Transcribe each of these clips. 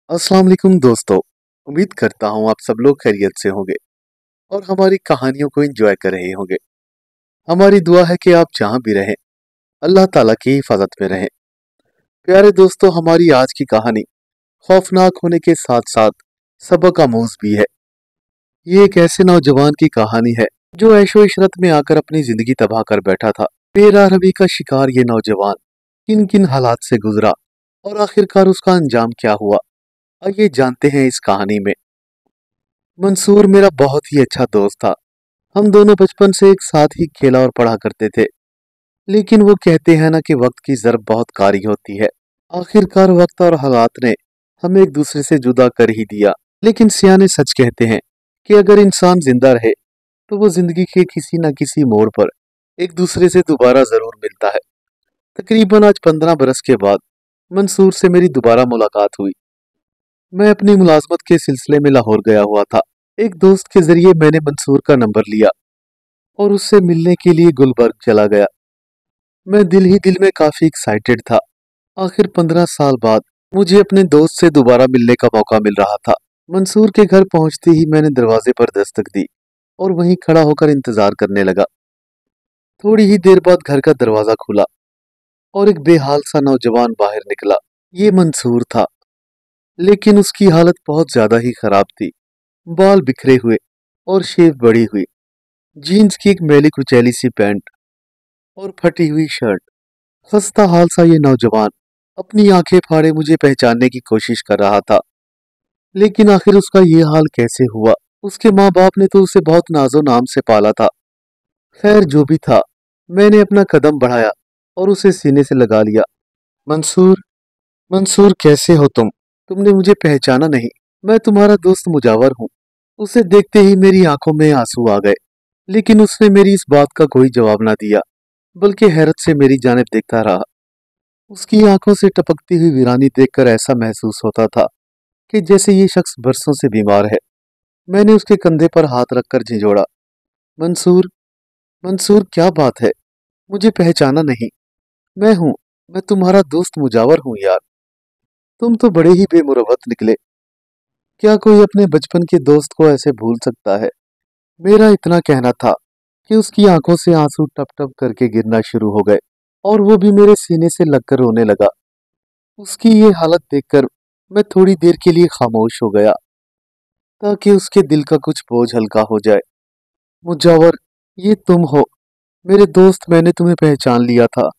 अस्सलाम वालेकुम दोस्तों। उम्मीद करता हूँ आप सब लोग खैरियत से होंगे और हमारी कहानियों को एंजॉय कर रहे होंगे। हमारी दुआ है कि आप जहाँ भी रहें अल्लाह ताला की हिफाजत में रहें। प्यारे दोस्तों, हमारी आज की कहानी खौफनाक होने के साथ साथ सबक आमूज भी है। ये एक ऐसे नौजवान की कहानी है जो ऐशो इशरत में आकर अपनी जिंदगी तबाह कर बैठा था। बेराहमी का शिकार ये नौजवान किन किन हालात से गुजरा और आखिरकार उसका अंजाम क्या हुआ, आइए जानते हैं इस कहानी में। मंसूर मेरा बहुत ही अच्छा दोस्त था। हम दोनों बचपन से एक साथ ही खेला और पढ़ा करते थे। लेकिन वो कहते हैं ना कि वक्त की ज़रब बहुत कारी होती है। आखिरकार वक्त और हालात ने हमें एक दूसरे से जुदा कर ही दिया। लेकिन सियाने सच कहते हैं कि अगर इंसान जिंदा रहे तो वो जिंदगी के किसी न किसी मोड़ पर एक दूसरे से दोबारा जरूर मिलता है। तकरीबन आज 15 बरस के बाद मंसूर से मेरी दोबारा मुलाकात हुई। मैं अपनी मुलाजमत के सिलसिले में लाहौर गया हुआ था। एक दोस्त के जरिए मैंने मंसूर का नंबर लिया और उससे मिलने के लिए गुलबर्ग चला गया। मैं दिल ही दिल में काफी एक्साइटेड था। आखिर 15 साल बाद मुझे अपने दोस्त से दोबारा मिलने का मौका मिल रहा था। मंसूर के घर पहुंचते ही मैंने दरवाजे पर दस्तक दी और वहीं खड़ा होकर इंतजार करने लगा। थोड़ी ही देर बाद घर का दरवाजा खुला और एक बेहाल सा नौजवान बाहर निकला। ये मंसूर था, लेकिन उसकी हालत बहुत ज्यादा ही खराब थी। बाल बिखरे हुए और शेव बढ़ी हुई, जीन्स की एक मैली कुचैली सी पैंट और फटी हुई शर्ट। खस्ता हाल सा ये नौजवान अपनी आंखें फाड़े मुझे पहचानने की कोशिश कर रहा था। लेकिन आखिर उसका ये हाल कैसे हुआ? उसके माँ बाप ने तो उसे बहुत नाजो नाम से पाला था। खैर जो भी था, मैंने अपना कदम बढ़ाया और उसे सीने से लगा लिया। मंसूर, मंसूर कैसे हो तुम? तुमने मुझे पहचाना नहीं? मैं तुम्हारा दोस्त मुजावर हूँ। उसे देखते ही मेरी आंखों में आंसू आ गए। लेकिन उसने मेरी इस बात का कोई जवाब ना दिया, बल्कि हैरत से मेरी जानिब देखता रहा। उसकी आंखों से टपकती हुई वीरानी देखकर ऐसा महसूस होता था कि जैसे ये शख्स बरसों से बीमार है। मैंने उसके कंधे पर हाथ रखकर झिझोड़ा। मंसूर, मंसूर क्या बात है? मुझे पहचाना नहीं? मैं हूँ, मैं तुम्हारा दोस्त मुजावर हूँ यार। तुम तो बड़े ही बेमुरवत निकले। क्या कोई अपने बचपन के दोस्त को ऐसे भूल सकता है? मेरा इतना कहना था कि उसकी आंखों से आंसू टप टप करके गिरना शुरू हो गए और वो भी मेरे सीने से लगकर रोने लगा। उसकी ये हालत देखकर मैं थोड़ी देर के लिए खामोश हो गया ताकि उसके दिल का कुछ बोझ हल्का हो जाए। मुजावर, ये तुम हो मेरे दोस्त। मैंने तुम्हें पहचान लिया था,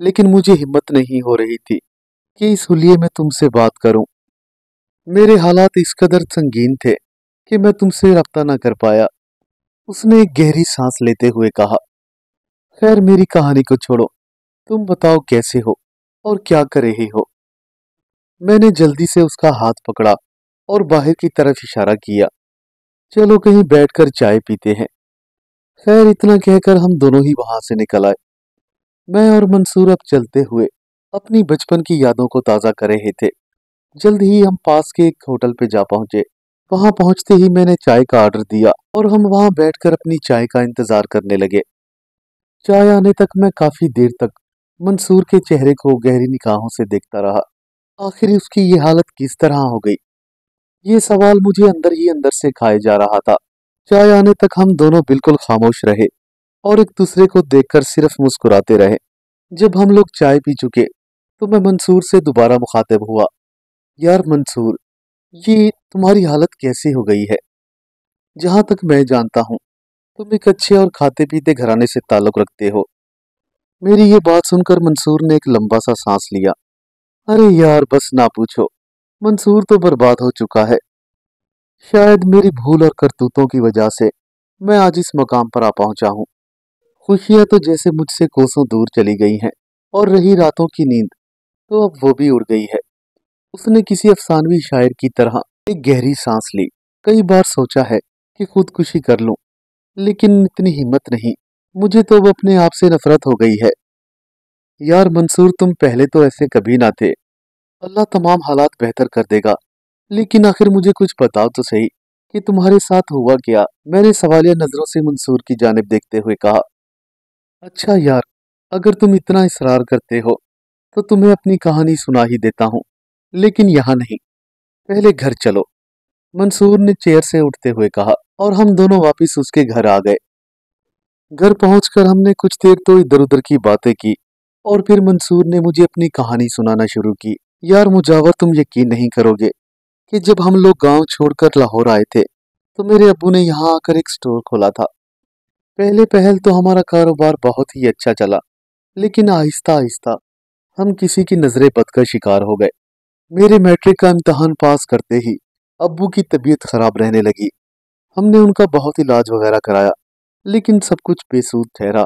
लेकिन मुझे हिम्मत नहीं हो रही थी कि इस हुलिये में तुमसे बात करूं। मेरे हालात इस कदर संगीन थे कि मैं तुमसे रब्ता ना कर पाया। उसने एक गहरी सांस लेते हुए कहा। खैर मेरी कहानी को छोड़ो, तुम बताओ कैसे हो और क्या कर रही हो? मैंने जल्दी से उसका हाथ पकड़ा और बाहर की तरफ इशारा किया। चलो कहीं बैठकर चाय पीते हैं। खैर इतना कहकर हम दोनों ही वहां से निकल आए। मैं और मंसूर अब चलते हुए अपनी बचपन की यादों को ताजा कर रहे थे। जल्द ही हम पास के एक होटल पे जा पहुंचे। वहां पहुंचते ही मैंने चाय का ऑर्डर दिया और हम वहां बैठकर अपनी चाय का इंतजार करने लगे। चाय आने तक मैं काफी देर तक मंसूर के चेहरे को गहरी निगाहों से देखता रहा। आखिर उसकी ये हालत किस तरह हो गई, ये सवाल मुझे अंदर ही अंदर से खाए जा रहा था। चाय आने तक हम दोनों बिल्कुल खामोश रहे और एक दूसरे को देखकर सिर्फ मुस्कुराते रहे। जब हम लोग चाय पी चुके तो मैं मंसूर से दोबारा मुखातिब हुआ। यार मंसूर, ये तुम्हारी हालत कैसे हो गई है? जहां तक मैं जानता हूँ तुम एक अच्छे और खाते पीते घराने से ताल्लुक रखते हो। मेरी ये बात सुनकर मंसूर ने एक लंबा सा सांस लिया। अरे यार बस ना पूछो, मंसूर तो बर्बाद हो चुका है। शायद मेरी भूल और करतूतों की वजह से मैं आज इस मकाम पर आ पहुंचा हूँ। खुशियां तो जैसे मुझसे कोसों दूर चली गई हैं और रही रातों की नींद तो अब वो भी उड़ गई है। उसने किसी अफसानवी शायर की तरह एक गहरी सांस ली। कई बार सोचा है कि खुदकुशी कर लूं, लेकिन इतनी हिम्मत नहीं। मुझे तो अब अपने आप से नफरत हो गई है। यार मंसूर, तुम पहले तो ऐसे कभी ना थे। अल्लाह तमाम हालात बेहतर कर देगा। लेकिन आखिर मुझे कुछ बताओ तो सही कि तुम्हारे साथ हुआ क्या? मैंने सवालिया नजरों से मंसूर की जानिब देखते हुए कहा। अच्छा यार, अगर तुम इतना इसरार करते हो तो तुम्हें अपनी कहानी सुना ही देता हूँ, लेकिन यहाँ नहीं। पहले घर चलो, मंसूर ने चेयर से उठते हुए कहा, और हम दोनों वापस उसके घर आ गए। घर पहुंचकर हमने कुछ देर तो इधर उधर की बातें की और फिर मंसूर ने मुझे अपनी कहानी सुनाना शुरू की। यार मुजावर, तुम यकीन नहीं करोगे कि जब हम लोग गांव छोड़कर लाहौर आए थे तो मेरे अब्बू ने यहाँ आकर एक स्टोर खोला था। पहले पहल तो हमारा कारोबार बहुत ही अच्छा चला, लेकिन आहिस्ता आहिस्ता हम किसी की नजरे बद का शिकार हो गए। मेरे मैट्रिक का इम्तिहान पास करते ही अब्बू की तबीयत खराब रहने लगी। हमने उनका बहुत इलाज वगैरह कराया, लेकिन सब कुछ बेसूद ठहरा।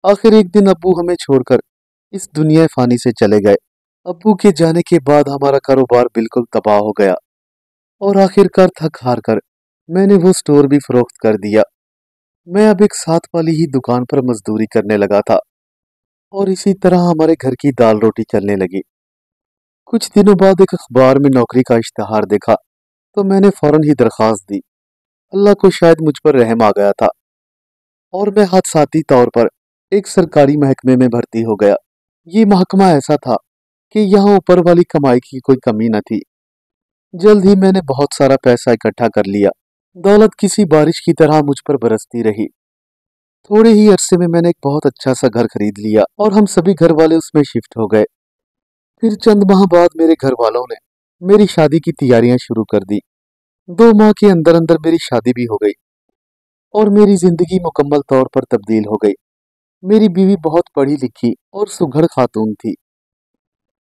आखिर एक दिन अब्बू हमें छोड़कर इस दुनिया फानी से चले गए। अब्बू के जाने के बाद हमारा कारोबार बिल्कुल तबाह हो गया और आखिरकार थक हार कर मैंने वो स्टोर भी फरोख्त कर दिया। मैं अब एक साथ वाली ही दुकान पर मजदूरी करने लगा था और इसी तरह हमारे घर की दाल रोटी चलने लगी। कुछ दिनों बाद एक अखबार में नौकरी का इश्तिहार देखा तो मैंने फौरन ही दरखास्त दी। अल्लाह को शायद मुझ पर रहम आ गया था और मैं हादसाती तौर पर एक सरकारी महकमे में भर्ती हो गया। ये महकमा ऐसा था कि यहाँ ऊपर वाली कमाई की कोई कमी न थी। जल्द ही मैंने बहुत सारा पैसा इकट्ठा कर लिया। दौलत किसी बारिश की तरह मुझ पर बरसती रही। थोड़े ही अरसे में मैंने एक बहुत अच्छा सा घर खरीद लिया और हम सभी घर वाले उसमें शिफ्ट हो गए। फिर चंद माह बाद मेरे घर वालों ने मेरी शादी की तैयारियां शुरू कर दी। 2 माह के अंदर अंदर मेरी शादी भी हो गई और मेरी जिंदगी मुकम्मल तौर पर तब्दील हो गई। मेरी बीवी बहुत पढ़ी लिखी और सुघड़ खातून थी।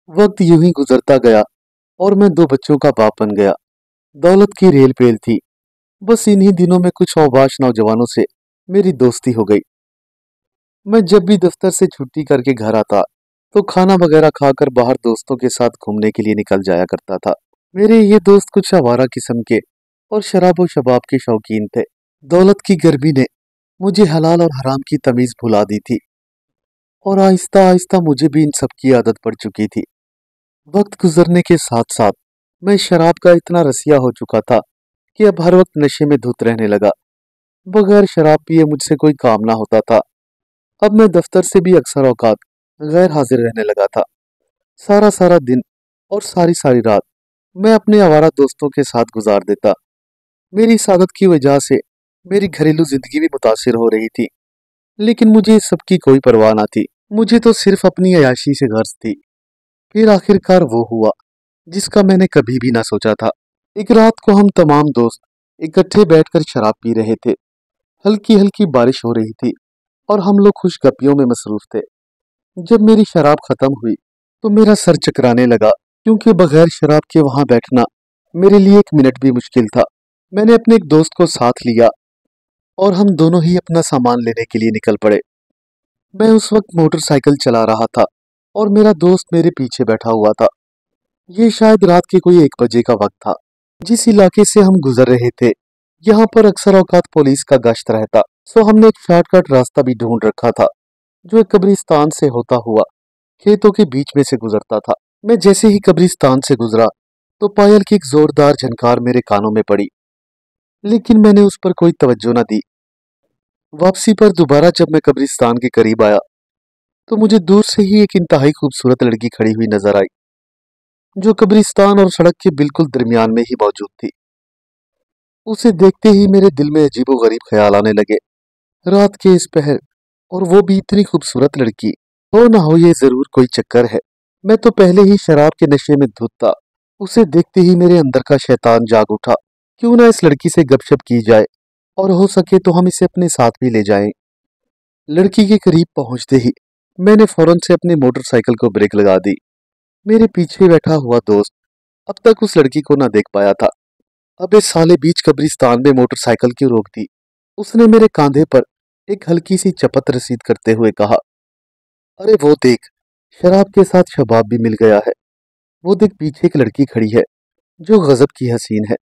वक्त यूं ही गुजरता गया और मैं 2 बच्चों का बाप बन गया। दौलत की रेल पेल थी। बस इन्हीं दिनों में कुछ औबाश नौजवानों से मेरी दोस्ती हो गई। मैं जब भी दफ्तर से छुट्टी करके घर आता तो खाना वगैरह खाकर बाहर दोस्तों के साथ घूमने के लिए निकल जाया करता था। मेरे ये दोस्त कुछ आवारा किस्म के और शराब व शबाब के शौकीन थे। दौलत की गर्मी ने मुझे हलाल और हराम की तमीज भुला दी थी और आहिस्ता आहिस्ता मुझे भी इन सब की आदत पड़ चुकी थी। वक्त गुजरने के साथ साथ मैं शराब का इतना रसिया हो चुका था कि अब हर वक्त नशे में धुत रहने लगा। बगैर शराब पिए मुझसे कोई काम ना होता था। अब मैं दफ्तर से भी अक्सर औकात गैर हाजिर रहने लगा था। सारा सारा दिन और सारी सारी रात मैं अपने आवारा दोस्तों के साथ गुजार देता। मेरी इस आदत की वजह से मेरी घरेलू जिंदगी भी मुतासिर हो रही थी, लेकिन मुझे इस सब की कोई परवाह ना थी। मुझे तो सिर्फ अपनी अयाशी से गर्ज थी। फिर आखिरकार वो हुआ जिसका मैंने कभी भी ना सोचा था। एक रात को हम तमाम दोस्त इकट्ठे बैठकर शराब पी रहे थे। हल्की हल्की बारिश हो रही थी और हम लोग खुशगपियों में मसरूफ थे। जब मेरी शराब खत्म हुई तो मेरा सर चकराने लगा, क्योंकि बगैर शराब के वहां बैठना मेरे लिए एक मिनट भी मुश्किल था। मैंने अपने एक दोस्त को साथ लिया और हम दोनों ही अपना सामान लेने के लिए निकल पड़े। मैं उस वक्त मोटरसाइकिल चला रहा था और मेरा दोस्त मेरे पीछे बैठा हुआ था। ये शायद रात के कोई 1 बजे का वक्त था। जिस इलाके से हम गुजर रहे थे यहाँ पर अक्सर औकात पुलिस का गश्त रहता, सो हमने एक शॉर्टकट रास्ता भी ढूंढ रखा था जो एक कब्रिस्तान से होता हुआ खेतों के बीच में से गुजरता था। मैं जैसे ही कब्रिस्तान से गुजरा तो पायल की एक जोरदार झनकार मेरे कानों में पड़ी, लेकिन मैंने उस पर कोई तवज्जो न दी। वापसी पर दोबारा जब मैं कब्रिस्तान के करीब आया तो मुझे दूर से ही एक इंतहाई खूबसूरत लड़की खड़ी हुई नजर आई, जो कब्रिस्तान और सड़क के बिल्कुल दरमियान में ही मौजूद थी। उसे देखते ही मेरे दिल में अजीबोगरीब ख्याल आने लगे। रात के इस पहर और वो भी इतनी खूबसूरत लड़की, हो ना हो ये जरूर कोई चक्कर है। मैं तो पहले ही शराब के नशे में धुत था। उसे देखते ही मेरे अंदर का शैतान जाग उठा। क्यों ना इस लड़की से गपशप की जाए और हो सके तो हम इसे अपने साथ भी ले जाएं। लड़की के करीब पहुंचते ही मैंने फौरन से अपनी मोटरसाइकिल को ब्रेक लगा दी। मेरे पीछे बैठा हुआ दोस्त अब तक उस लड़की को ना देख पाया था। अबे साले, बीच कब्रिस्तान में मोटरसाइकिल क्यों रोक दी? उसने मेरे कांधे पर एक हल्की सी चपत रसीद करते हुए कहा। अरे वो देख, शराब के साथ शबाब भी मिल गया है। वो देख, पीछे एक लड़की खड़ी है जो गजब की हसीन है।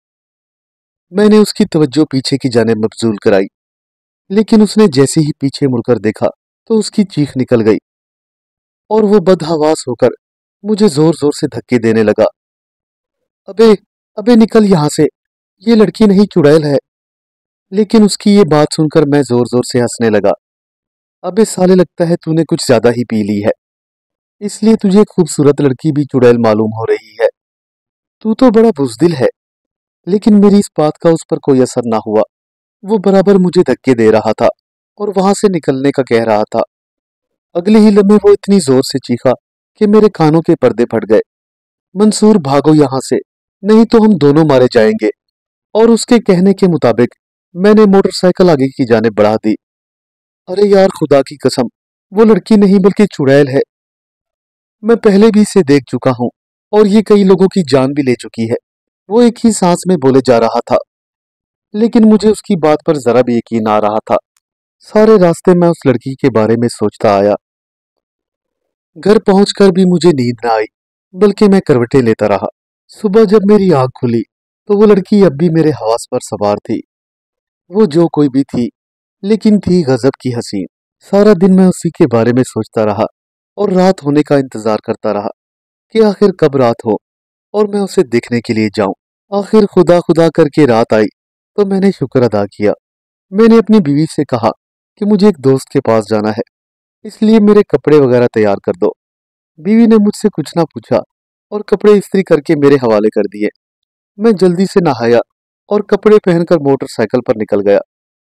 मैंने उसकी तवज्जो पीछे की जाने मबजूल कराई, लेकिन उसने जैसे ही पीछे मुड़कर देखा तो उसकी चीख निकल गई और वो बदहवास होकर मुझे जोर जोर से धक्के देने लगा। अबे अबे निकल यहाँ से, ये लड़की नहीं चुड़ैल है। लेकिन उसकी ये बात सुनकर मैं जोर जोर से हंसने लगा। अबे साले, लगता है तूने कुछ ज्यादा ही पी ली है, इसलिए तुझे खूबसूरत लड़की भी चुड़ैल मालूम हो रही है। तू तो बड़ा बुज़दिल है। लेकिन मेरी इस बात का उस पर कोई असर ना हुआ। वो बराबर मुझे धक्के दे रहा था और वहां से निकलने का कह रहा था। अगले ही लम्हे वो इतनी जोर से चीखा कि मेरे कानों के पर्दे फट गए। मंसूर, भागो यहाँ से, नहीं तो हम दोनों मारे जाएंगे। और उसके कहने के मुताबिक मैंने मोटरसाइकिल आगे की जाने बढ़ा दी। अरे यार, खुदा की कसम, वो लड़की नहीं बल्कि चुड़ैल है। मैं पहले भी इसे देख चुका हूँ और ये कई लोगों की जान भी ले चुकी है। वो एक ही सांस में बोले जा रहा था, लेकिन मुझे उसकी बात पर जरा भी यकीन आ रहा था। सारे रास्ते मैं उस लड़की के बारे में सोचता आया। घर पहुंचकर भी मुझे नींद न आई, बल्कि मैं करवटें लेता रहा। सुबह जब मेरी आंख खुली तो वो लड़की अब भी मेरे हवास पर सवार थी। वो जो कोई भी थी, लेकिन थी गजब की हसीन। सारा दिन मैं उसी के बारे में सोचता रहा और रात होने का इंतजार करता रहा कि आखिर कब रात हो और मैं उसे देखने के लिए जाऊं। आखिर खुदा खुदा करके रात आई तो मैंने शुक्र अदा किया। मैंने अपनी बीवी से कहा कि मुझे एक दोस्त के पास जाना है, इसलिए मेरे कपड़े वगैरह तैयार कर दो। बीवी ने मुझसे कुछ ना पूछा और कपड़े इस्त्री करके मेरे हवाले कर दिए। मैं जल्दी से नहाया और कपड़े पहनकर मोटरसाइकिल पर निकल गया।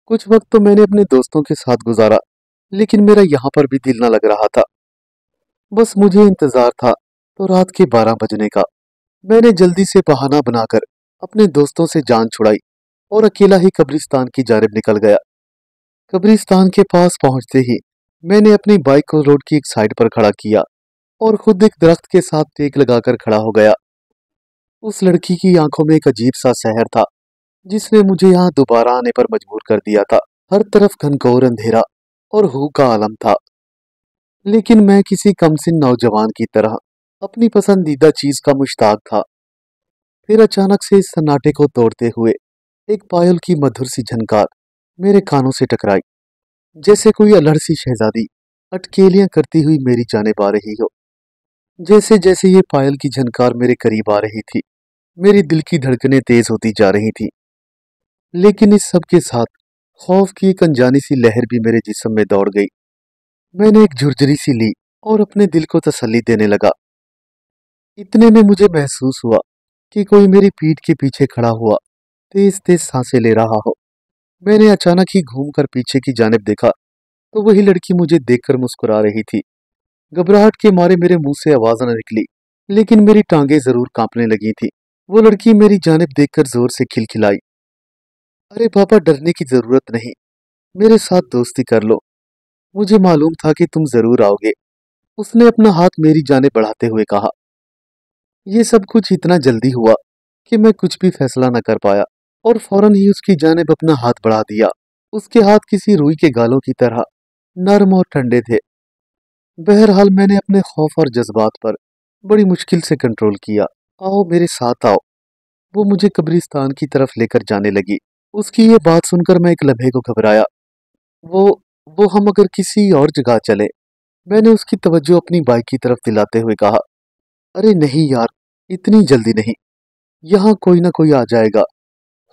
कुछ वक्त तो मैंने अपने दोस्तों के साथ गुजारा, लेकिन मेरा यहाँ पर भी दिल न लग रहा था। बस मुझे इंतजार था तो रात के 12 बजने का। मैंने जल्दी से बहाना बनाकर अपने दोस्तों से जान छुड़ाई और अकेला ही कब्रिस्तान की जानिब निकल गया। कब्रिस्तान के पास पहुंचते ही मैंने अपनी बाइक को रोड की एक साइड पर खड़ा किया और खुद एक दरख्त के साथ टेक लगाकर खड़ा हो गया। उस लड़की की आंखों में एक अजीब सा सहर था जिसने मुझे यहाँ दोबारा आने पर मजबूर कर दिया था। हर तरफ घनघोर अंधेरा और हू का आलम था, लेकिन मैं किसी कमसिन नौजवान की तरह अपनी पसंदीदा चीज का मुश्ताक था। फिर अचानक से इस सन्नाटे को तोड़ते हुए एक पायल की मधुर सी झनकार मेरे कानों से टकराई, जैसे कोई अल्हड़ सी शहजादी अटकेलियां करती हुई मेरी जानिब आ रही हो। जैसे जैसे ये पायल की झनकार मेरे करीब आ रही थी, मेरी दिल की धड़कनें तेज होती जा रही थी। लेकिन इस सब के साथ खौफ की एक अनजानी सी लहर भी मेरे जिस्म में दौड़ गई। मैंने एक झुरझुरी सी ली और अपने दिल को तसल्ली देने लगा। इतने में मुझे महसूस हुआ कि कोई मेरी पीठ के पीछे खड़ा हुआ तेज तेज सांसें ले रहा हो। मैंने अचानक ही घूमकर पीछे की जानिब देखा तो वही लड़की मुझे देखकर मुस्कुरा रही थी। घबराहट के मारे मेरे मुंह से आवाज न निकली, लेकिन मेरी टांगें जरूर कांपने लगी थी। वो लड़की मेरी जानिब देखकर जोर से खिलखिलाई। अरे पापा, डरने की जरूरत नहीं, मेरे साथ दोस्ती कर लो, मुझे मालूम था कि तुम जरूर आओगे। उसने अपना हाथ मेरी जानिब बढ़ाते हुए कहा। ये सब कुछ इतना जल्दी हुआ कि मैं कुछ भी फैसला न कर पाया और फौरन ही उसकी जानिब अपना हाथ बढ़ा दिया। उसके हाथ किसी रुई के गालों की तरह नरम और ठंडे थे। बहरहाल मैंने अपने खौफ और जज्बात पर बड़ी मुश्किल से कंट्रोल किया। आओ मेरे साथ आओ, वो मुझे कब्रिस्तान की तरफ लेकर जाने लगी। उसकी ये बात सुनकर मैं एक लम्हे को घबराया। वो वो हम अगर किसी और जगह चले, मैंने उसकी तवज्जो अपनी बाइक की तरफ दिलाते हुए कहा। अरे नहीं यार, इतनी जल्दी नहीं, यहाँ कोई ना कोई आ जाएगा।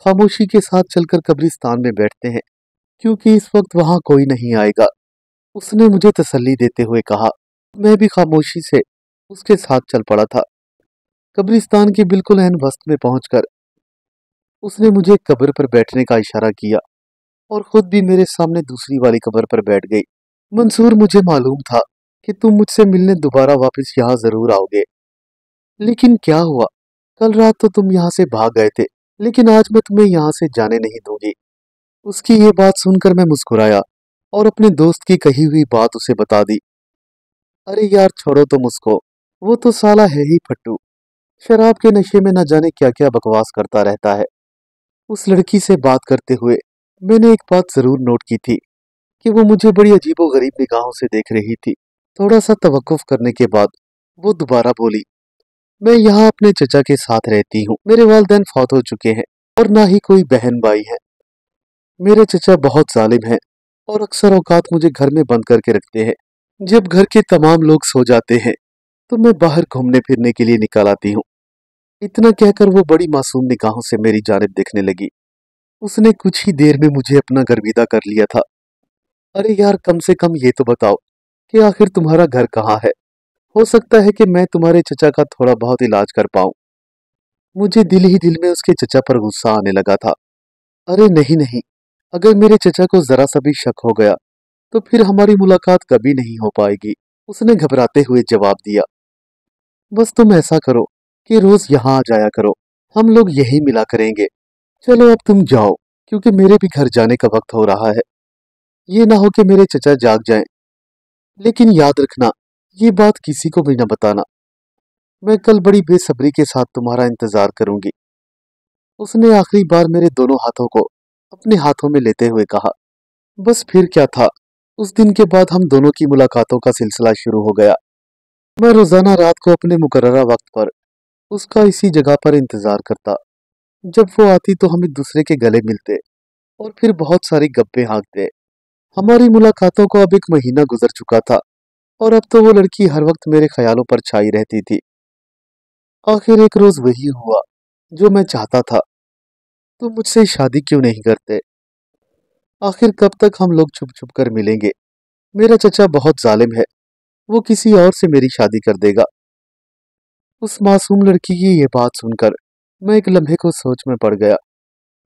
खामोशी के साथ चलकर कब्रिस्तान में बैठते हैं, क्योंकि इस वक्त वहां कोई नहीं आएगा, उसने मुझे तसल्ली देते हुए कहा। मैं भी खामोशी से उसके साथ चल पड़ा था। कब्रिस्तान के बिल्कुल ऐन वस्त में पहुंचकर उसने मुझे कब्र पर बैठने का इशारा किया और खुद भी मेरे सामने दूसरी वाली कब्र पर बैठ गई। मंसूर, मुझे मालूम था कि तुम मुझसे मिलने दोबारा वापस यहाँ जरूर आओगे, लेकिन क्या हुआ? कल रात तो तुम यहाँ से भाग गए थे, लेकिन आज मैं तुम्हें यहाँ से जाने नहीं दूंगी। उसकी ये बात सुनकर मैं मुस्कुराया और अपने दोस्त की कही हुई बात उसे बता दी। अरे यार, छोड़ो तुम उसको, वो तो साला है ही फट्टू, शराब के नशे में न जाने क्या क्या बकवास करता रहता है। उस लड़की से बात करते हुए मैंने एक बात जरूर नोट की थी कि वो मुझे बड़ी अजीबोगरीब निगाहों से देख रही थी। थोड़ा सा तवक्कुफ करने के बाद वो दोबारा बोली। मैं यहाँ अपने चचा के साथ रहती हूँ। मेरे वालिदैन फौत हो चुके हैं और ना ही कोई बहन भाई है। मेरे चचा बहुत जालिम हैं और अक्सर औकात मुझे घर में बंद करके रखते हैं। जब घर के तमाम लोग सो जाते हैं तो मैं बाहर घूमने फिरने के लिए निकल आती हूँ। इतना कहकर वो बड़ी मासूम निगाहों से मेरी जानिब देखने लगी। उसने कुछ ही देर में मुझे अपना गर्विदा कर लिया था। अरे यार, कम से कम ये तो बताओ कि आखिर तुम्हारा घर कहाँ है? हो सकता है कि मैं तुम्हारे चचा का थोड़ा बहुत इलाज कर पाऊं। मुझे दिल ही दिल में उसके चचा पर गुस्सा आने लगा था। अरे नहीं नहीं, अगर मेरे चचा को जरा सा भी शक हो गया तो फिर हमारी मुलाकात कभी नहीं हो पाएगी। उसने घबराते हुए जवाब दिया, बस तुम ऐसा करो कि रोज यहाँ आ जाया करो, हम लोग यही मिला करेंगे। चलो अब तुम जाओ, क्योंकि मेरे भी घर जाने का वक्त हो रहा है। ये ना हो कि मेरे चचा जाग जाएं। लेकिन याद रखना, ये बात किसी को भी न बताना। मैं कल बड़ी बेसब्री के साथ तुम्हारा इंतजार करूंगी। उसने आखिरी बार मेरे दोनों हाथों को अपने हाथों में लेते हुए कहा। बस फिर क्या था, उस दिन के बाद हम दोनों की मुलाकातों का सिलसिला शुरू हो गया। मैं रोजाना रात को अपने मुकर्ररा वक्त पर उसका इसी जगह पर इंतजार करता। जब वो आती तो हम एक दूसरे के गले मिलते और फिर बहुत सारी गप्पे हाँकते। हमारी मुलाकातों को अब एक महीना गुजर चुका था और अब तो वो लड़की हर वक्त मेरे ख्यालों पर छाई रहती थी। आखिर एक रोज वही हुआ जो मैं चाहता था। तुम मुझसे शादी क्यों नहीं करते? आखिर कब तक हम लोग छुप छुप कर मिलेंगे? मेरा चचा बहुत जालिम है, वो किसी और से मेरी शादी कर देगा। उस मासूम लड़की की ये बात सुनकर मैं एक लम्हे को सोच में पड़ गया।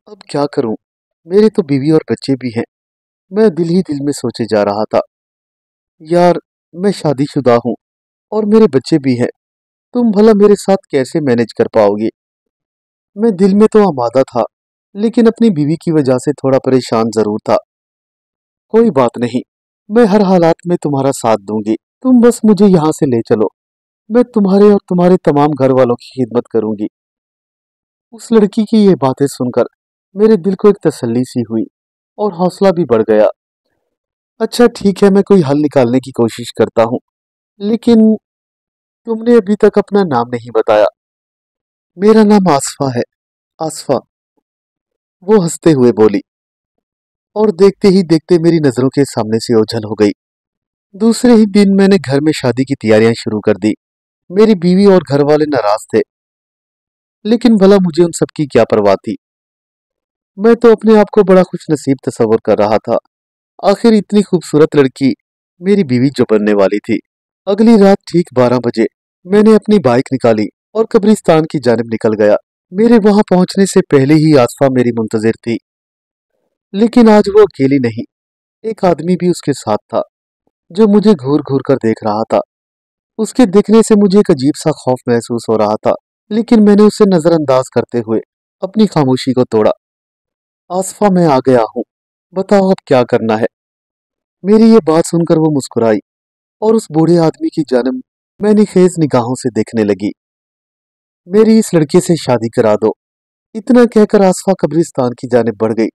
अब क्या करूं? मेरे तो बीवी और बच्चे भी हैं। मैं दिल ही दिल में सोचे जा रहा था, यार मैं शादीशुदा हूं और मेरे बच्चे भी हैं। तुम भला मेरे साथ कैसे मैनेज कर पाओगी? मैं दिल में तो आमादा था, लेकिन अपनी बीवी की वजह से थोड़ा परेशान जरूर था। कोई बात नहीं, मैं हर हालात में तुम्हारा साथ दूंगी। तुम बस मुझे यहाँ से ले चलो, मैं तुम्हारे और तुम्हारे तमाम घर वालों की खिदमत करूंगी। उस लड़की की ये बातें सुनकर मेरे दिल को एक तसल्ली सी हुई और हौसला भी बढ़ गया। अच्छा ठीक है, मैं कोई हल निकालने की कोशिश करता हूँ, लेकिन तुमने अभी तक अपना नाम नहीं बताया। मेरा नाम आसफा है, आसफा। वो हंसते हुए बोली और देखते ही देखते मेरी नजरों के सामने से ओझल हो गई। दूसरे ही दिन मैंने घर में शादी की तैयारियां शुरू कर दी। मेरी बीवी और घर वाले नाराज थे, लेकिन भला मुझे उन सब की क्या परवाह थी। मैं तो अपने आप को बड़ा खुश नसीब तस्वर कर रहा था। आखिर इतनी खूबसूरत लड़की मेरी बीवी जो बनने वाली थी। अगली रात ठीक 12 बजे मैंने अपनी बाइक निकाली और कब्रिस्तान की जानिब निकल गया। मेरे वहां पहुंचने से पहले ही आसफा मेरी मुंतजिर थी, लेकिन आज वो अकेली नहीं, एक आदमी भी उसके साथ था जो मुझे घूर घूर कर देख रहा था। उसके देखने से मुझे एक अजीब सा खौफ महसूस हो रहा था, लेकिन मैंने उसे नजरअंदाज करते हुए अपनी खामोशी को तोड़ा। आसफा मैं आ गया हूँ, बताओ अब क्या करना है? मेरी ये बात सुनकर वो मुस्कुराई और उस बूढ़े आदमी की जानिब मैंने खेज निगाहों से देखने लगी। मेरी इस लड़के से शादी करा दो। इतना कहकर आसफा कब्रिस्तान की जानिब बढ़ गई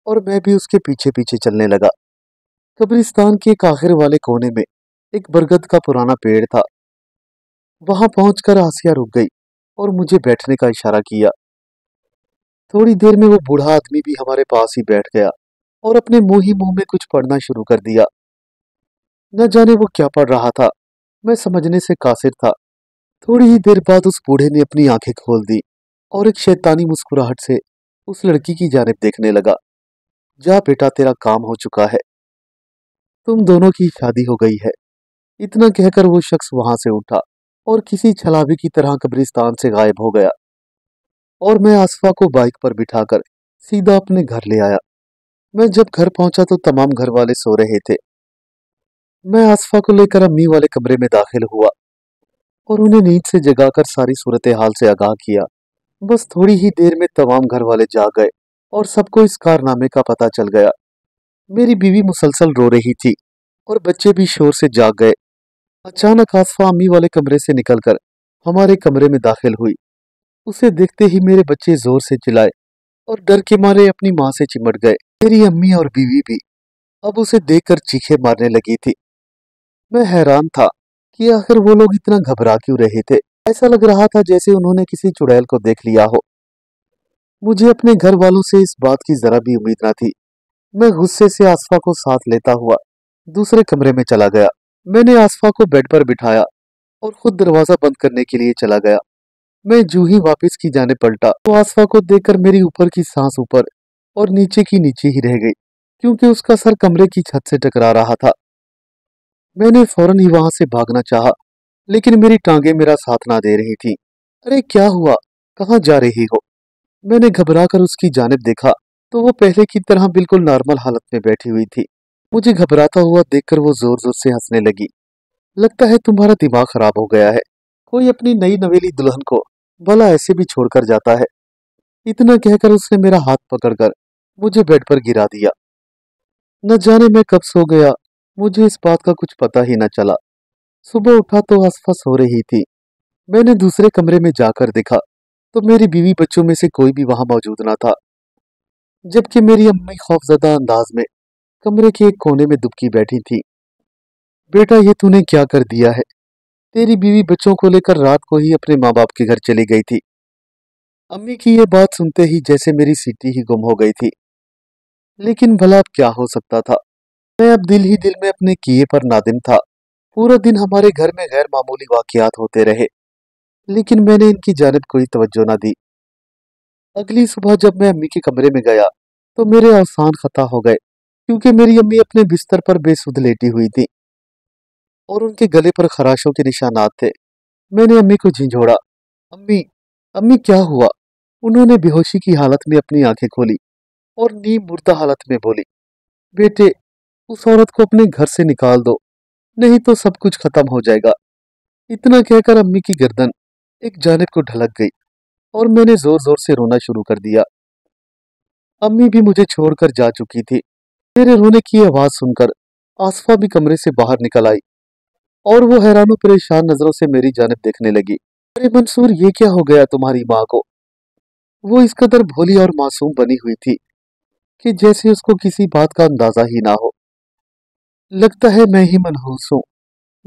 और मैं भी उसके पीछे पीछे चलने लगा। कब्रिस्तान के एक आखिर वाले कोने में एक बरगद का पुराना पेड़ था। वहां पहुंचकर आसिया रुक गई और मुझे बैठने का इशारा किया। थोड़ी देर में वो बूढ़ा आदमी भी हमारे पास ही बैठ गया और अपने मुंह ही मुंह में कुछ पढ़ना शुरू कर दिया। न जाने वो क्या पढ़ रहा था, मैं समझने से कासिर था। थोड़ी ही देर बाद उस बूढ़े ने अपनी आंखें खोल दी और एक शैतानी मुस्कुराहट से उस लड़की की जानिब देखने लगा। जा बेटा, तेरा काम हो चुका है, तुम दोनों की शादी हो गई है। इतना कहकर वो शख्स वहां से उठा और किसी छलावे की तरह कब्रिस्तान से गायब हो गया और मैं आसफा को बाइक पर बिठाकर सीधा अपने घर ले आया। मैं जब घर पहुंचा तो तमाम घर वाले सो रहे थे। मैं आसफा को लेकर अम्मी वाले कमरे में दाखिल हुआ और उन्हें नींद से जगाकर सारी सूरत हाल से आगाह किया। बस थोड़ी ही देर में तमाम घर वाले जाग गए और सबको इस कारनामे का पता चल गया। मेरी बीवी मुसलसल रो रही थी और बच्चे भी शोर से जाग गए। अचानक आसफा अम्मी वाले कमरे से निकलकर हमारे कमरे में दाखिल हुई। उसे देखते ही मेरे बच्चे जोर से चिल्लाए और डर के मारे अपनी माँ से चिमट गए। मेरी अम्मी और बीवी भी अब उसे देखकर चीखें मारने लगी थी। मैं हैरान था कि आखिर वो लोग इतना घबरा क्यों रहे थे। ऐसा लग रहा था जैसे उन्होंने किसी चुड़ैल को देख लिया हो। मुझे अपने घर वालों से इस बात की जरा भी उम्मीद न थी। मैं गुस्से से आसफा को साथ लेता हुआ दूसरे कमरे में चला गया। मैंने आसफा को बेड पर बिठाया और खुद दरवाजा बंद करने के लिए चला गया। मैं जूं ही वापस की जाने पलटा तो आसफा को देखकर मेरी ऊपर की सांस ऊपर और नीचे की नीचे ही रह गई, क्योंकि उसका सर कमरे की छत से टकरा रहा था। मैंने फौरन ही वहां से भागना चाहा, लेकिन मेरी टांगे मेरा साथ ना दे रही थी। अरे क्या हुआ? कहाँ जा रही हो? मैंने घबरा कर उसकी जानिब देखा तो वो पहले की तरह बिल्कुल नॉर्मल हालत में बैठी हुई थी। मुझे घबराता हुआ देखकर वो जोर जोर से हंसने लगी। लगता है तुम्हारा दिमाग खराब हो गया है। कोई अपनी नई नवेली दुल्हन को भला ऐसे भी छोड़कर जाता है? इतना कहकर उसने मेरा हाथ पकड़कर मुझे बेड पर गिरा दिया। न जाने मैं कब सो गया, मुझे इस बात का कुछ पता ही न चला। सुबह उठा तो आसपास हो रही थी। मैंने दूसरे कमरे में जाकर देखा तो मेरी बीवी बच्चों में से कोई भी वहां मौजूद न था, जबकि मेरी अम्मी खौफजदा अंदाज में कमरे के एक कोने में दुबकी बैठी थी। बेटा, ये तूने क्या कर दिया है? तेरी बीवी बच्चों को लेकर रात को ही अपने माँ बाप के घर चली गई थी। अम्मी की ये बात सुनते ही जैसे मेरी सीटी ही गुम हो गई थी। लेकिन भला अब क्या हो सकता था? मैं अब दिल ही दिल में अपने किए पर नादिम था। पूरा दिन हमारे घर में गैर मामूली वाकयात होते रहे, लेकिन मैंने इनकी जानिब कोई तवज्जो न दी। अगली सुबह जब मैं अम्मी के कमरे में गया तो मेरे औसान खता हो गए, क्योंकि मेरी अम्मी अपने बिस्तर पर बेसुध लेटी हुई थी और उनके गले पर खराशों के निशानात थे। मैंने अम्मी को झिंझोड़ा, अम्मी, अम्मी क्या हुआ? उन्होंने बेहोशी की हालत में अपनी आंखें खोली और नीम मुर्दा हालत में बोली, बेटे, उस औरत को अपने घर से निकाल दो, नहीं तो सब कुछ खत्म हो जाएगा। इतना कहकर अम्मी की गर्दन एक जानिब को ढलक गई और मैंने जोर जोर से रोना शुरू कर दिया। अम्मी भी मुझे छोड़कर जा चुकी थी। मेरे रोने की आवाज सुनकर आसफा भी कमरे से बाहर निकल आई और वो हैरान परेशान नजरों से मेरी जानिब देखने लगी। अरे मंसूर, ये क्या हो गया तुम्हारी माँ को? वो इस कदर भोली और मासूम बनी हुई थी कि जैसे उसको किसी बात का अंदाजा ही ना हो। लगता है मैं ही मनहूस हूँ।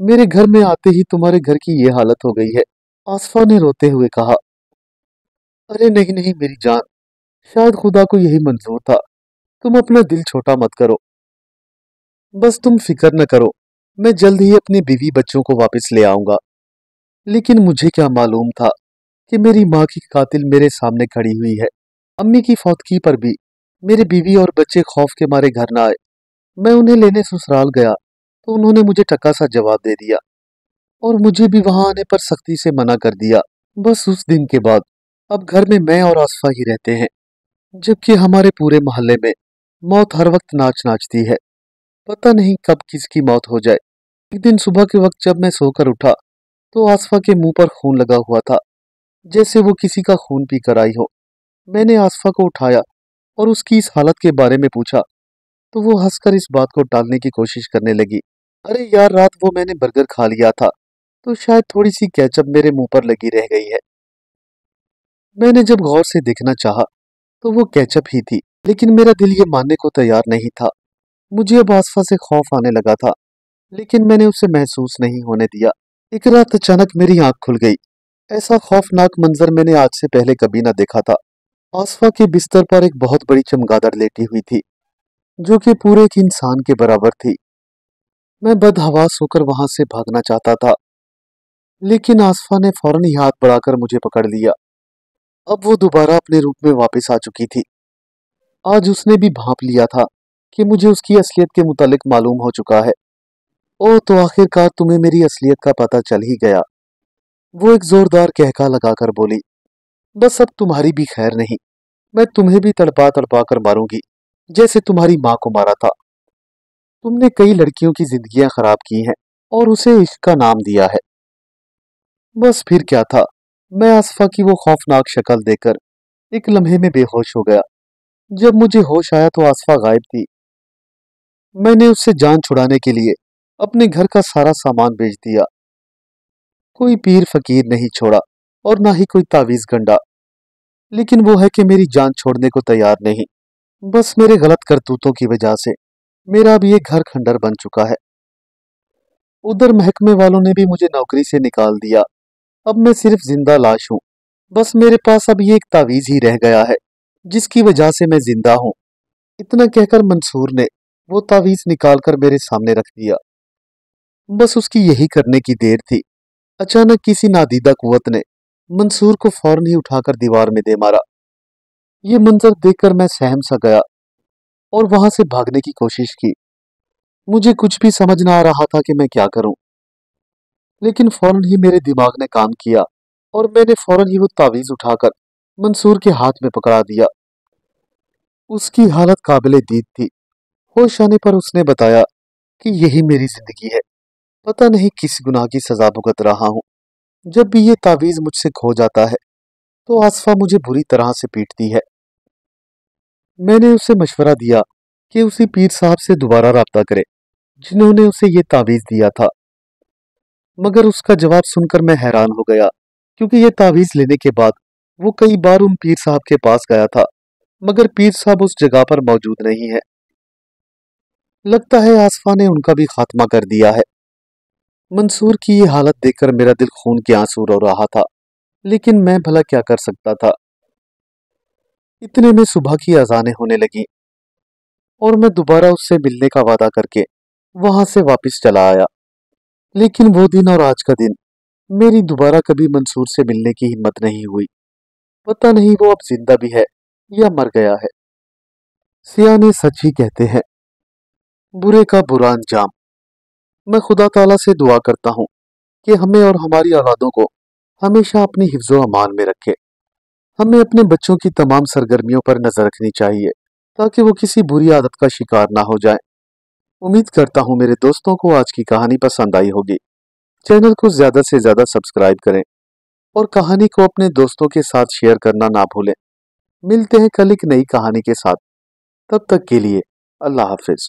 मेरे घर में आते ही तुम्हारे घर की ये हालत हो गई है, आसफा ने रोते हुए कहा। अरे नहीं नहीं मेरी जान, शायद खुदा को यही मंजूर था। तुम अपना दिल छोटा मत करो। बस तुम फिक्र न करो, मैं जल्द ही अपनी बीवी बच्चों को वापस ले आऊंगा। लेकिन मुझे क्या मालूम था कि मेरी माँ की कातिल मेरे सामने खड़ी हुई है। अम्मी की फौतगी पर भी मेरे बीवी और बच्चे खौफ के मारे घर न आए। मैं उन्हें लेने ससुराल गया तो उन्होंने मुझे टका सा जवाब दे दिया और मुझे भी वहां आने पर सख्ती से मना कर दिया। बस उस दिन के बाद अब घर में मैं और आसफा ही रहते हैं, जबकि हमारे पूरे मोहल्ले में मौत हर वक्त नाच नाचती है। पता नहीं कब किसकी मौत हो जाए। एक दिन सुबह के वक्त जब मैं सोकर उठा तो आसफा के मुंह पर खून लगा हुआ था, जैसे वो किसी का खून पी कर आई हो। मैंने आसफा को उठाया और उसकी इस हालत के बारे में पूछा तो वो हंसकर इस बात को टालने की कोशिश करने लगी। अरे यार, रात वो मैंने बर्गर खा लिया था तो शायद थोड़ी सी केचप मेरे मुंह पर लगी रह गई है। मैंने जब गौर से देखना चाहा तो वो केचप ही थी, लेकिन मेरा दिल ये मानने को तैयार नहीं था। मुझे अब आसफा से खौफ आने लगा था, लेकिन मैंने उसे महसूस नहीं होने दिया। एक रात अचानक मेरी आंख खुल गई। ऐसा खौफनाक मंजर मैंने आज से पहले कभी ना देखा था। आसफा के बिस्तर पर एक बहुत बड़ी चमगादड़ लेटी हुई थी, जो कि पूरे एक इंसान के बराबर थी। मैं बदहवास होकर वहां से भागना चाहता था, लेकिन आसफा ने फौरन ही हाथ बढ़ाकर मुझे पकड़ लिया। अब वो दोबारा अपने रूप में वापस आ चुकी थी। आज उसने भी भांप लिया था कि मुझे उसकी असलियत के मुतालिक मालूम हो चुका है। ओह, तो आखिरकार तुम्हें मेरी असलियत का पता चल ही गया। वो एक जोरदार कहका लगाकर बोली। बस अब तुम्हारी भी खैर नहीं। मैं तुम्हें भी तड़पा तड़पा कर मारूंगी, जैसे तुम्हारी माँ को मारा था। तुमने कई लड़कियों की जिंदगियां खराब की हैं और उसे इश्क का नाम दिया है। बस फिर क्या था, मैं आसफा की वो खौफनाक शक्ल देखकर एक लम्हे में बेहोश हो गया। जब मुझे होश आया तो आसफा गायब थी। मैंने उससे जान छुड़ाने के लिए अपने घर का सारा सामान बेच दिया। कोई पीर फकीर नहीं छोड़ा और ना ही कोई तावीज गंडा, लेकिन वो है कि मेरी जान छोड़ने को तैयार नहीं। बस मेरे गलत करतूतों की वजह से मेरा अब ये घर खंडर बन चुका है। उधर महकमे वालों ने भी मुझे नौकरी से निकाल दिया। अब मैं सिर्फ जिंदा लाश हूँ। बस मेरे पास अब ये एक तावीज ही रह गया है, जिसकी वजह से मैं जिंदा हूँ। इतना कहकर मंसूर ने वो तावीज निकालकर मेरे सामने रख दिया। बस उसकी यही करने की देर थी। अचानक किसी नादीदा कुव्वत ने मंसूर को फौरन ही उठाकर दीवार में दे मारा। ये मंजर देखकर मैं सहम सा गया और वहां से भागने की कोशिश की। मुझे कुछ भी समझ ना आ रहा था कि मैं क्या करूं, लेकिन फौरन ही मेरे दिमाग ने काम किया और मैंने फौरन ही वो तावीज उठाकर मंसूर के हाथ में पकड़ा दिया। उसकी हालत काबिले दीद थी। होश आने पर उसने बताया कि यही मेरी जिंदगी है, पता नहीं किस गुनाह की सजा भुगत रहा हूँ। जब भी ये तावीज मुझसे खो जाता है तो आसफा मुझे बुरी तरह से पीटती है। मैंने उसे मशवरा दिया कि उसी पीर साहब से दोबारा राब्ता करे जिन्होंने उसे ये तावीज दिया था, मगर उसका जवाब सुनकर मैं हैरान हो गया, क्योंकि ये तावीज लेने के बाद वो कई बार उन पीर साहब के पास गया था, मगर पीर साहब उस जगह पर मौजूद नहीं है। लगता है आसफा ने उनका भी खात्मा कर दिया है। मंसूर की ये हालत देखकर मेरा दिल खून के आंसू रो रहा था, लेकिन मैं भला क्या कर सकता था। इतने में सुबह की अजानें होने लगी और मैं दोबारा उससे मिलने का वादा करके वहां से वापस चला आया। लेकिन वो दिन और आज का दिन मेरी दोबारा कभी मंसूर से मिलने की हिम्मत नहीं हुई। पता नहीं वो अब जिंदा भी है या मर गया है। सियाने सच ही कहते हैं, बुरे का बुरा अंजाम। मैं खुदा ताला से दुआ करता हूँ कि हमें और हमारी औलादों को हमेशा अपनी हिफ्ज़ो अमान में रखे। हमें अपने बच्चों की तमाम सरगर्मियों पर नजर रखनी चाहिए ताकि वो किसी बुरी आदत का शिकार ना हो जाए। उम्मीद करता हूँ मेरे दोस्तों को आज की कहानी पसंद आई होगी। चैनल को ज्यादा से ज्यादा सब्सक्राइब करें और कहानी को अपने दोस्तों के साथ शेयर करना ना भूलें। मिलते हैं कल एक नई कहानी के साथ। तब तक के लिए अल्लाह हाफिज।